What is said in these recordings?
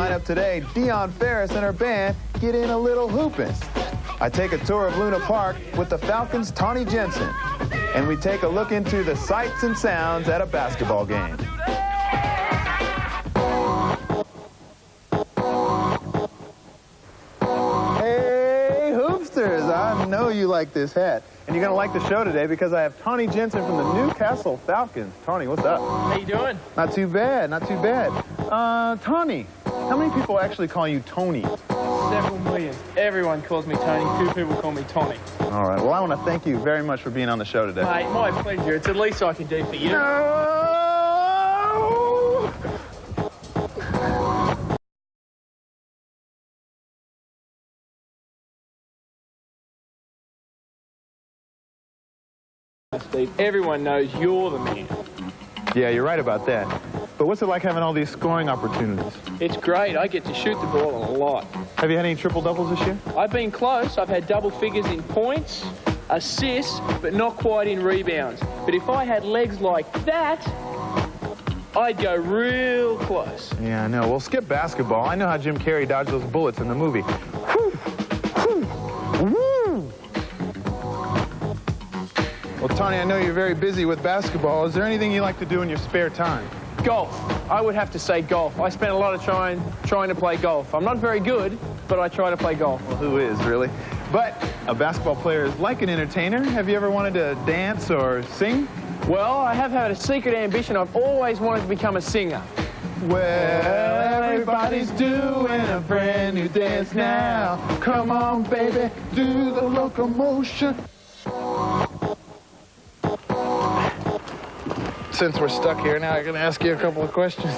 lineup today, Dion Ferris and her band get in a little hoopin'. I take a tour of Luna Park with the Falcons' Tawny Jensen, and we take a look into the sights and sounds at a basketball game. Hey, hoopsters, I know you like this hat. And you're going to like the show today because I have Tawny Jensen from the Newcastle Falcons. Tawny, what's up? How you doing? Not too bad, not too bad. Tawny, how many people actually call you Tony? Several million. Everyone calls me Tony. 2 people call me Tawny. All right, well, I want to thank you very much for being on the show today. Mate, my pleasure. It's the least I can do for you. No! Steve, everyone knows you're the man. Yeah, you're right about that. But what's it like having all these scoring opportunities? It's great. I get to shoot the ball a lot. Have you had any triple-doubles this year? I've been close. I've had double figures in points, assists, but not quite in rebounds. But if I had legs like that, I'd go real close. Yeah, I know. Well, skip basketball. I know how Jim Carrey dodged those bullets in the movie. Whew. Whew. Woo. Well, Tawny, I know you're very busy with basketball. Is there anything you like to do in your spare time? Golf. I would have to say golf. I spend a lot of time trying to play golf. I'm not very good, but I try to play golf. Well, who is, really? But a basketball player is like an entertainer. Have you ever wanted to dance or sing? Well, I have had a secret ambition. I've always wanted to become a singer. Well, everybody's doing a brand new dance now. Come on, baby, do the locomotion. Since we're stuck here now, I'm going to ask you a couple of questions.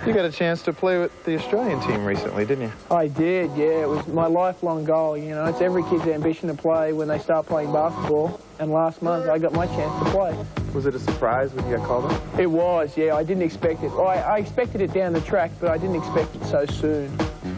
You got a chance to play with the Australian team recently, didn't you? I did, yeah. It was my lifelong goal, you know. It's every kid's ambition to play when they start playing basketball. And last month, I got my chance to play. Was it a surprise when you got called up? It was, yeah. I didn't expect it. I expected it down the track, but I didn't expect it so soon.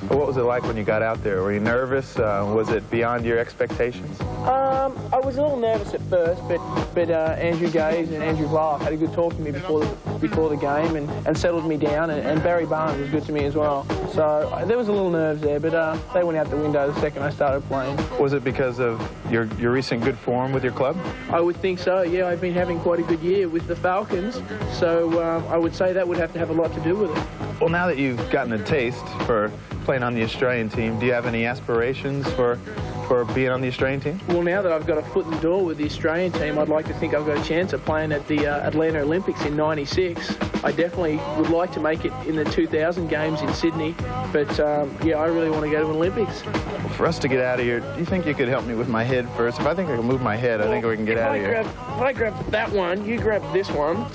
Well, what was it like when you got out there? Were you nervous? Was it beyond your expectations? I was a little nervous at first, but Andrew Gaze and Andrew Clark had a good talk to me before the game and settled me down, and Barry Barnes was good to me as well. So there was a little nerves there, but they went out the window the second I started playing. Was it because of your recent good form with your club? I would think so, yeah. I've been having quite a good year with the Falcons, so I would say that would have to have a lot to do with it. Well, now that you've gotten a taste for playing on the Australian team, do you have any aspirations for being on the Australian team? Well, now that I've got a foot in the door with the Australian team, I'd like to think I've got a chance of playing at the Atlanta Olympics in '96. I definitely would like to make it in the 2000 games in Sydney, but yeah, I really want to go to Olympics. Well, for us to get out of here, do you think you could help me with my head first? If I think I can move my head, I think we can get out of here. If I grab that one, you grab this one.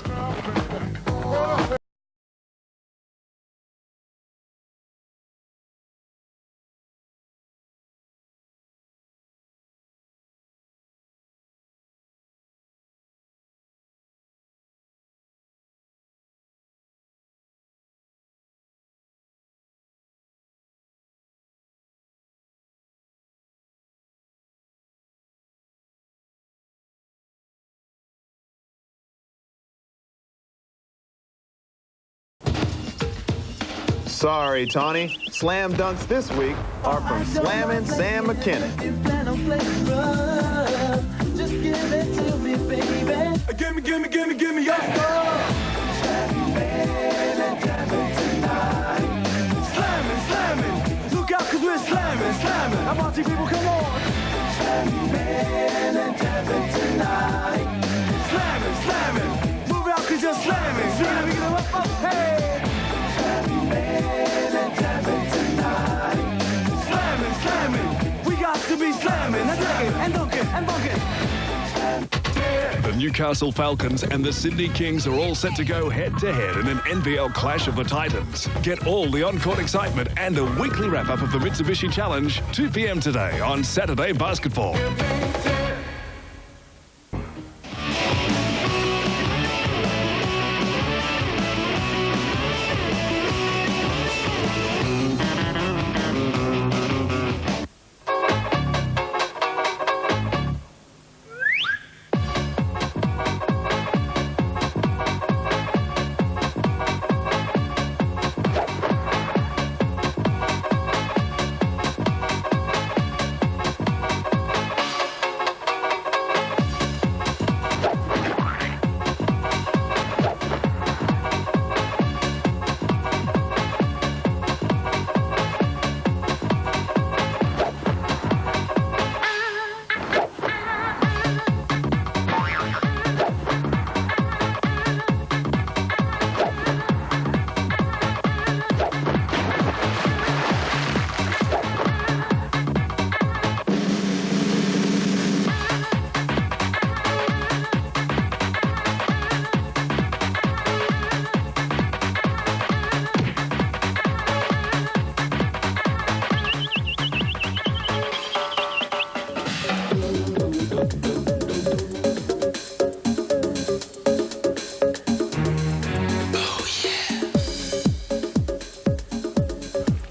Sorry, Tawny. Slam dunks this week are from Slammin' Sam McKinnon. Just give it to me, baby. Give me your stuff. Slamming. Look out, cause we're slamming. I'm watching people, come on. Slamming. Move out, cause you're slamming. Slamming, up, hey. Slamming. We got to be slamming and dunking. The Newcastle Falcons and the Sydney Kings are all set to go head-to-head in an NBL clash of the Titans. Get all the on-court excitement and a weekly wrap-up of the Mitsubishi Challenge, 2 p.m. today on Saturday Basketball.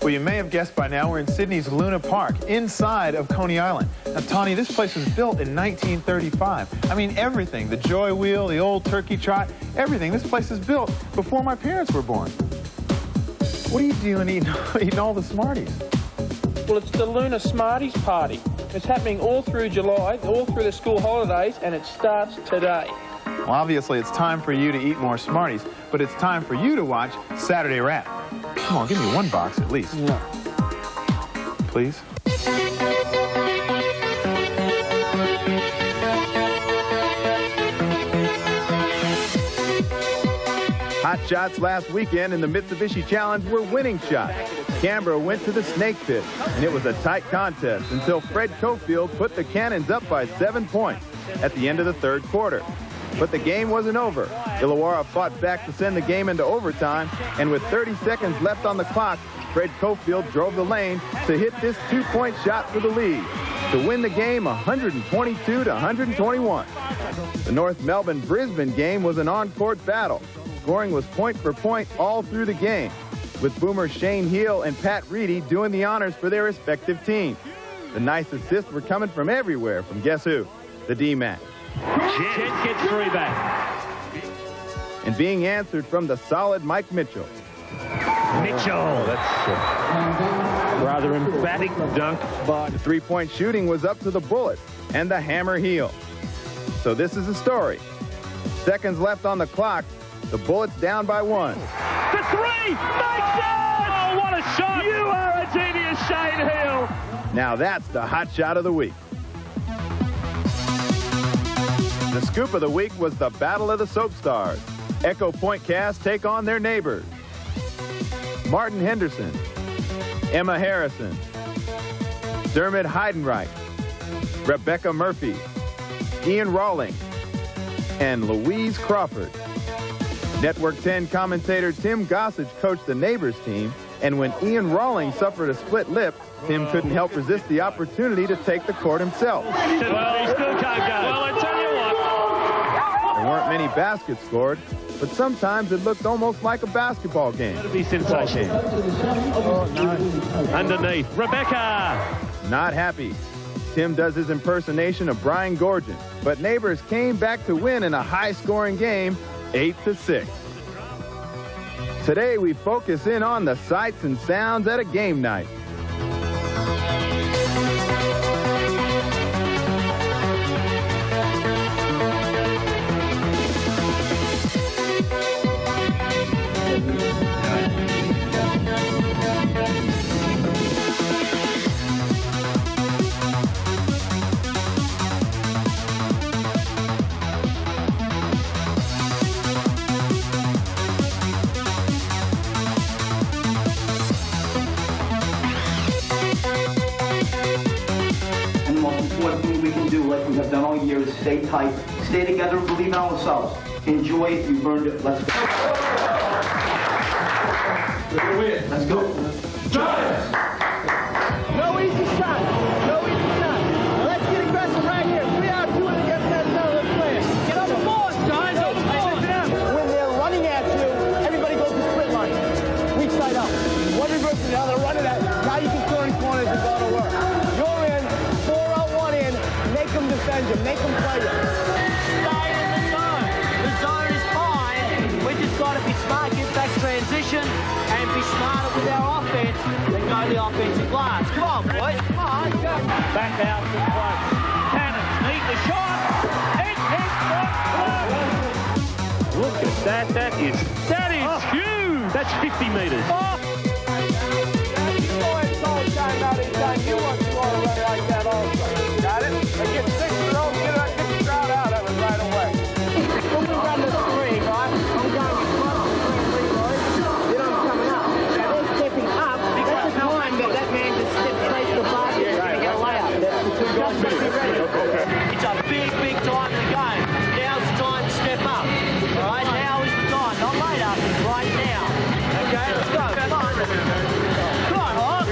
Well, you may have guessed by now we're in Sydney's Luna Park, inside of Coney Island. Now, Tawny, this place was built in 1935. I mean, everything, the joy wheel, the old turkey trot, everything. This place is built before my parents were born. What are you doing eating all the Smarties? Well, it's the Luna Smarties Party. It's happening all through July, all through the school holidays, and it starts today. Well, obviously, it's time for you to eat more Smarties, but it's time for you to watch Saturday Wrap. Come on, give me one box at least. No. Please. Hot shots last weekend in the Mitsubishi Challenge were winning shots. Canberra went to the snake pit, and it was a tight contest until Fred Cofield put the Cannons up by 7 points at the end of the third quarter. But the game wasn't over. Illawarra fought back to send the game into overtime, and with 30 seconds left on the clock, Fred Cofield drove the lane to hit this 2-point shot for the lead to win the game 122 to 121. The North Melbourne-Brisbane game was an on-court battle. Scoring was point for point all through the game, with boomers Shane Heel and Pat Reedy doing the honors for their respective teams. The nice assists were coming from everywhere, from guess who? The D-Mac. Jet gets 3 back. And being answered from the solid Mike Mitchell. Mitchell. That's rather emphatic dunk. But the three-point shooting was up to the Bullets and the Hammer Heel. So this is the story. Seconds left on the clock. The Bullets down by 1. The 3! Makes it! Oh, what a shot! You are a genius, Shane Heel. Now that's the hot shot of the week. The scoop of the week was the Battle of the Soap Stars. Echo Point cast take on their neighbors. Martin Henderson, Emma Harrison, Dermot Heidenreich, Rebecca Murphy, Ian Rawlings, and Louise Crawford. Network 10 commentator Tim Gossage coached the neighbors team, and when Ian Rawlings suffered a split lip, Tim couldn't help resist the opportunity to take the court himself. Well, he still can't go. Well, I tell you what. There weren't many baskets scored, but sometimes it looked almost like a basketball game. That'll be sensational. Underneath, Rebecca. Not happy. Tim does his impersonation of Brian Gorgon, but neighbors came back to win in a high-scoring game, 8-6. Today we focus in on the sights and sounds at a game night. Like we have done all year, is stay tight, stay together, and believe in ourselves. Enjoy it. You've earned it. Let's go. Let's go. Giants! No easy shot. No easy shot. Now let's get aggressive right here. 3 out, 2 in against that zone. Let's play it. Get on the board, Giants. When they're running at you, everybody goes to split line. Weak side up. One reverse to the other, run it at. Now you can turn corners and go to work. You're in. 4 out, 1 in. Make them defend you. Make them play you. Stay in the zone. The zone is fine. We just got to be smart, get back transition, and be smarter with our offense and go the offensive glass. Come on, boys. Come on. Go. Back out to the play. Cannon, need the shot. It hits the Look at that. That is huge. That's 50 metres. Oh. You want to run like that also. Got it? They get 6 in a row, get the crowd out of it right away. When we run the 3, right? I'm going to get caught on the 3, boys. You know I'm coming up. Now they're stepping up. That's the time that man just steps straight to the basket. He's going to get a layup. Just be ready. It's a big, big time in the game. Now's the time to step up. All right, now is the time. Not later, right now. Okay, let's go. Come on. Come on, Hawk.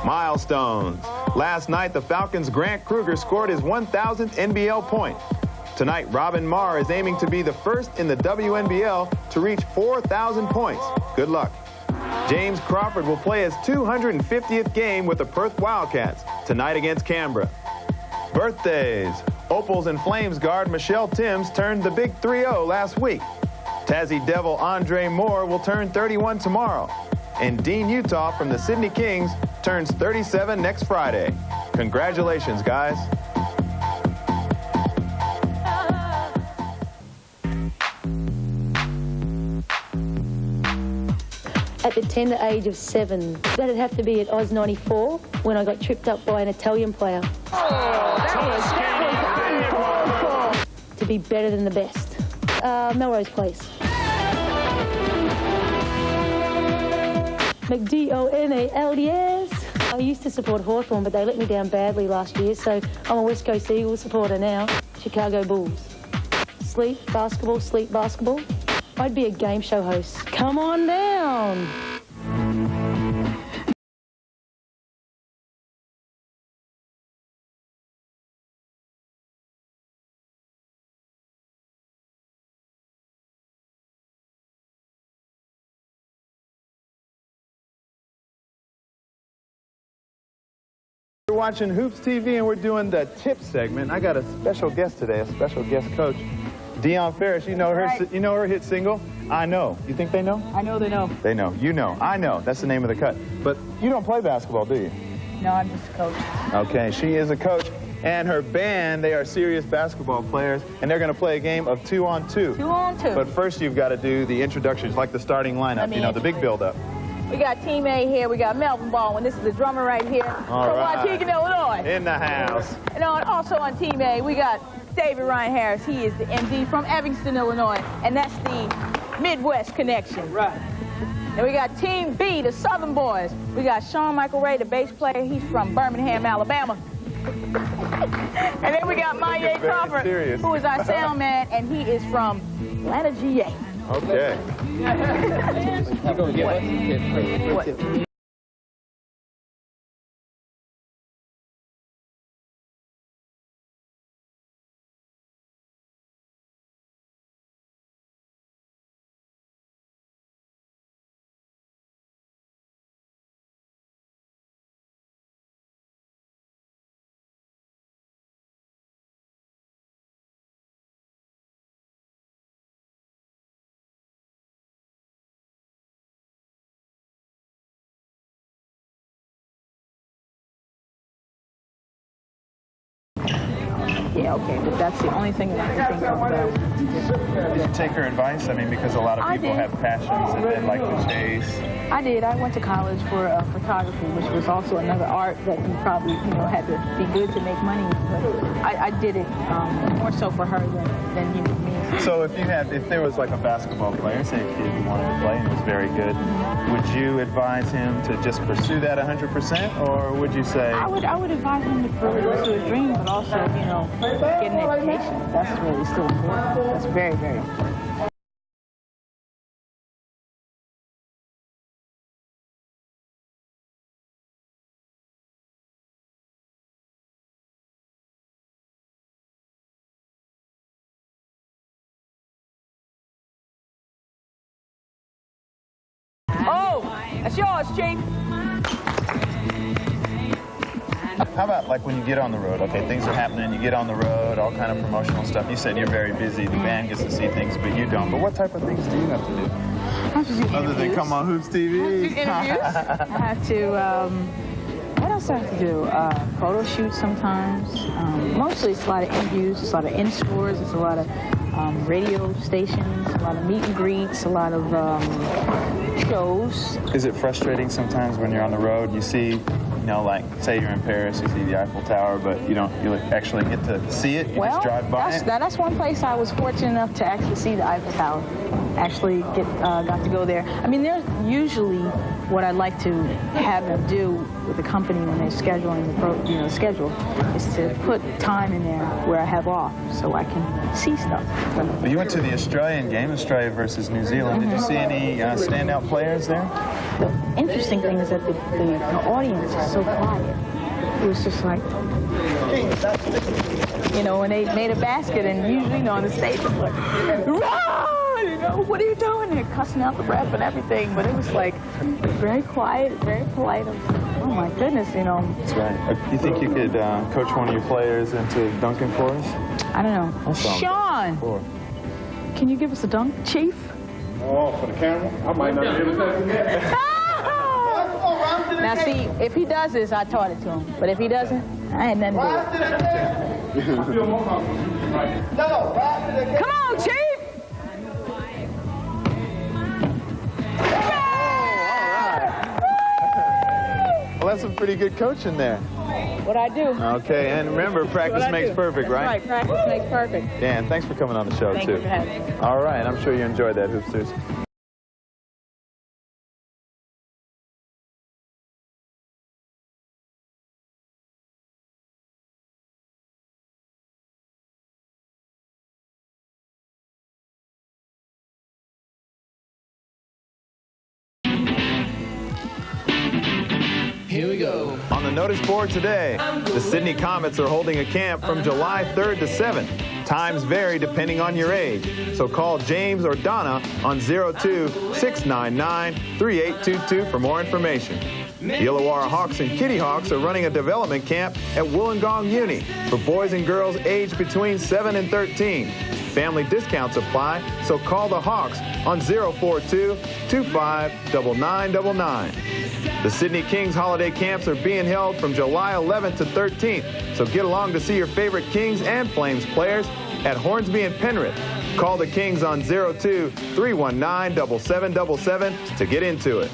Milestones. Last night, the Falcons' Grant Kruger scored his 1,000th NBL point. Tonight, Robin Marr is aiming to be the first in the WNBL to reach 4,000 points. Good luck. James Crawford will play his 250th game with the Perth Wildcats tonight against Canberra. Birthdays. Opals and Flames guard Michelle Timms turned the big 3-0 last week. Tassie Devil Andre Moore will turn 31 tomorrow. And Dean Utah from the Sydney Kings turns 37 next Friday. Congratulations, guys. At the tender age of 7, that'd have to be at Oz 94 when I got tripped up by an Italian player. To be better than the best. Melrose Place. McDonalds. I used to support Hawthorn, but they let me down badly last year, so I'm a West Coast Eagles supporter now. Chicago Bulls. Sleep basketball. I'd be a game show host. Come on down. We're watching Hoops TV and we're doing the tip segment. I got a special guest today, a special guest coach. Deion Ferris, you know her. Right. You know her hit single, I Know. You think they know? I know they know. They know. You know. I know. That's the name of the cut. But you don't play basketball, do you? No, I'm just a coach. Okay, she is a coach. And her band, they are serious basketball players, and they're going to play a game of 2-on-2. 2-on-2. But first you've got to do the introductions, like the starting lineup, you know, the big build-up. We got Team A here. We got Melvin Baldwin. This is the drummer right here All from right. Waukegan, Illinois. In the house. And also on Team A, we got David Ryan Harris. He is the MD from Evanston, Illinois, and that's the Midwest connection. Right. And we got Team B, the Southern boys. We got Sean Michael Ray, the bass player. He's from Birmingham, Alabama. And then we got Manye Crawford, who is our sound man, and he is from Atlanta, GA. Okay. You're going to give us a tip. Yeah, okay, but that's the only thing that I can think of. Did you take her advice? I mean, because a lot of people have passions and they like to chase. I did. I went to college for photography, which was also another art that you probably, had to be good to make money. But I did it more so for her than me. So if there was like a basketball player, say a kid who wanted to play and was very good, would you advise him to just pursue that 100%, or would you say? I would advise him to pursue his dream, but also, get an education. That's really still important. That's very, very important. Oh, that's yours, Chief. How about like when you get on the road? Okay, things are happening, you get on the road, all kind of promotional stuff. You said you're very busy, the band gets to see things, but you don't. But what type of things do you have to do? I have to do interviews. Other than come on Hoops TV? I have to, what else do I have to do? Photo shoots sometimes. Mostly it's a lot of interviews, it's a lot of in-stores, it's a lot of radio stations, a lot of meet and greets, a lot of shows. Is it frustrating sometimes when you're on the road, you see, like say you're in Paris, you see the Eiffel Tower, but you actually get to see it, you just drive by it? That's one place I was fortunate enough to actually see the Eiffel Tower. Actually got to go there. I mean, there's usually what I'd like to have them do with the company when they're scheduling the schedule is to put time in there where I have off so I can see stuff. Well, you went to the Australian game, Australia versus New Zealand. Did you see any standout players there? The interesting thing is that the audience is so quiet. It was just like, you know, when they made a basket, and usually, you know, on the stage, it's like, rah! You know, what are you doing? They're cussing out the ref and everything, but it was like very quiet, very polite. I was like, oh my goodness, you know. That's right. You think you could coach one of your players into dunking for us? I don't know. Sean, can you give us a dunk, Chief? Oh, for the camera? I might not be able to do that. Now see, if he does this, I taught it to him. But if he doesn't, I ain't nothing to do with it. Come on, Chief! Well, that's some pretty good coaching there. What I do. Okay, and remember, practice makes perfect, right? Right, practice makes perfect. Dan, thanks for coming on the show, Thank too. you for having me. All right, I'm sure you enjoyed that, Hoopsters. Here we go. On the notice board today, the Sydney Comets are holding a camp from July 3rd to 7th. Times vary depending on your age, so call James or Donna on 02-699-3822 for more information. The Illawarra Hawks and Kitty Hawks are running a development camp at Wollongong Uni for boys and girls aged between 7 and 13. Family discounts apply, so call the Hawks on 042-25-9999. The Sydney Kings holiday camps are being held from July 11th to 13th, so get along to see your favorite Kings and Flames players at Hornsby and Penrith. Call the Kings on 02-319-7777 to get into it.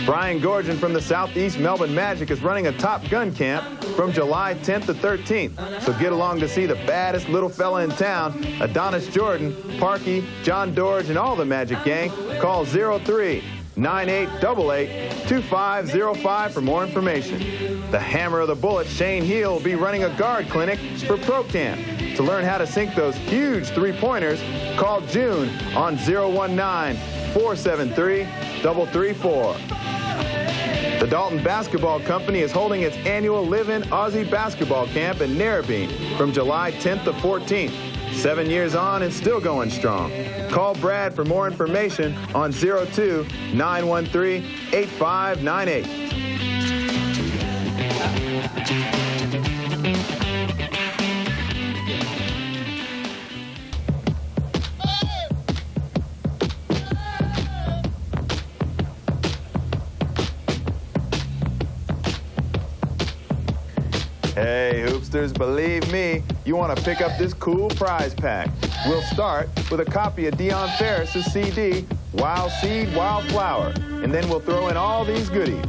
Brian Gorgon from the Southeast Melbourne Magic is running a Top Gun camp from July 10th to 13th. So get along to see the baddest little fella in town, Adonis Jordan, Parky, John Dorge, and all the Magic gang. Call 03-9888-2505 for more information. The Hammer of the Bullet, Shane Heel, will be running a guard clinic for Pro Camp. To learn how to sink those huge three-pointers, call June on 019-473-334. The Dalton Basketball Company is holding its annual Live-In Aussie Basketball Camp in Narrabeen from July 10th to 14th. 7 years on and still going strong. Call Brad for more information on 02-913-8598. Hey, Hoopsters, believe me, you want to pick up this cool prize pack. We'll start with a copy of Deion Ferris's CD, Wild Seed, Wild Flower, and then we'll throw in all these goodies.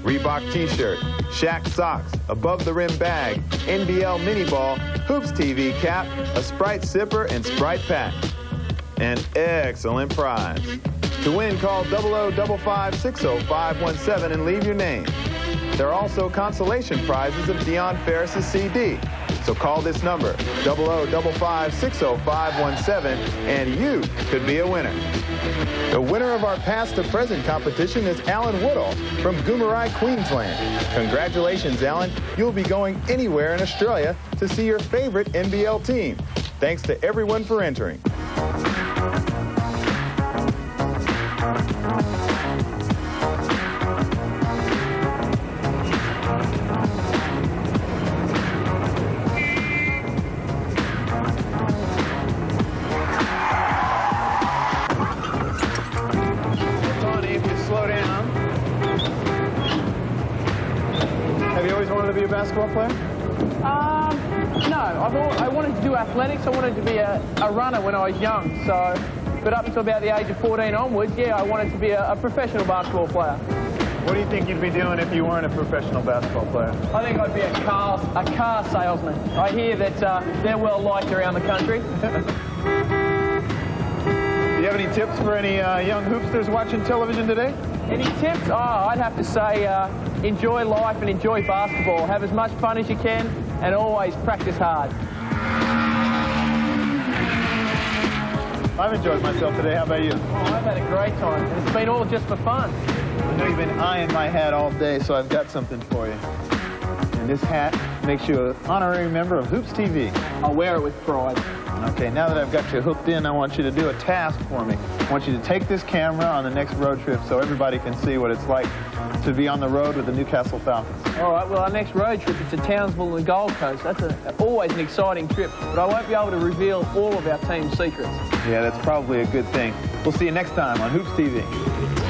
Reebok t-shirt, Shaq socks, above-the-rim bag, NBL mini ball, Hoops TV cap, a Sprite sipper, and Sprite pack. An excellent prize. To win, call 0055-60517 and leave your name. There are also consolation prizes of Deion Ferris's CD. So call this number, 0055-60517, and you could be a winner. The winner of our past to present competition is Alan Woodall from Goomerai, Queensland. Congratulations, Alan. You'll be going anywhere in Australia to see your favorite NBL team. Thanks to everyone for entering. Basketball player? No, I wanted to do athletics. I wanted to be a runner when I was young. So, but up until about the age of 14 onwards, yeah, I wanted to be a professional basketball player. What do you think you'd be doing if you weren't a professional basketball player? I think I'd be a car salesman. I hear that they're well liked around the country. Do you have any tips for any young hoopsters watching television today? Any tips? Oh, I'd have to say enjoy life and enjoy basketball. Have as much fun as you can and always practice hard. I've enjoyed myself today. How about you? Oh, I've had a great time. It's been all just for fun. I know you've been eyeing my hat all day, so I've got something for you. And this hat makes you an honorary member of Hoops TV. I'll wear it with pride. Okay, now that I've got you hooked in, I want you to do a task for me. I want you to take this camera on the next road trip so everybody can see what it's like to be on the road with the Newcastle Falcons. All right, well, our next road trip is to Townsville and the Gold Coast. That's always an exciting trip, but I won't be able to reveal all of our team's secrets. Yeah, that's probably a good thing. We'll see you next time on Hoops TV.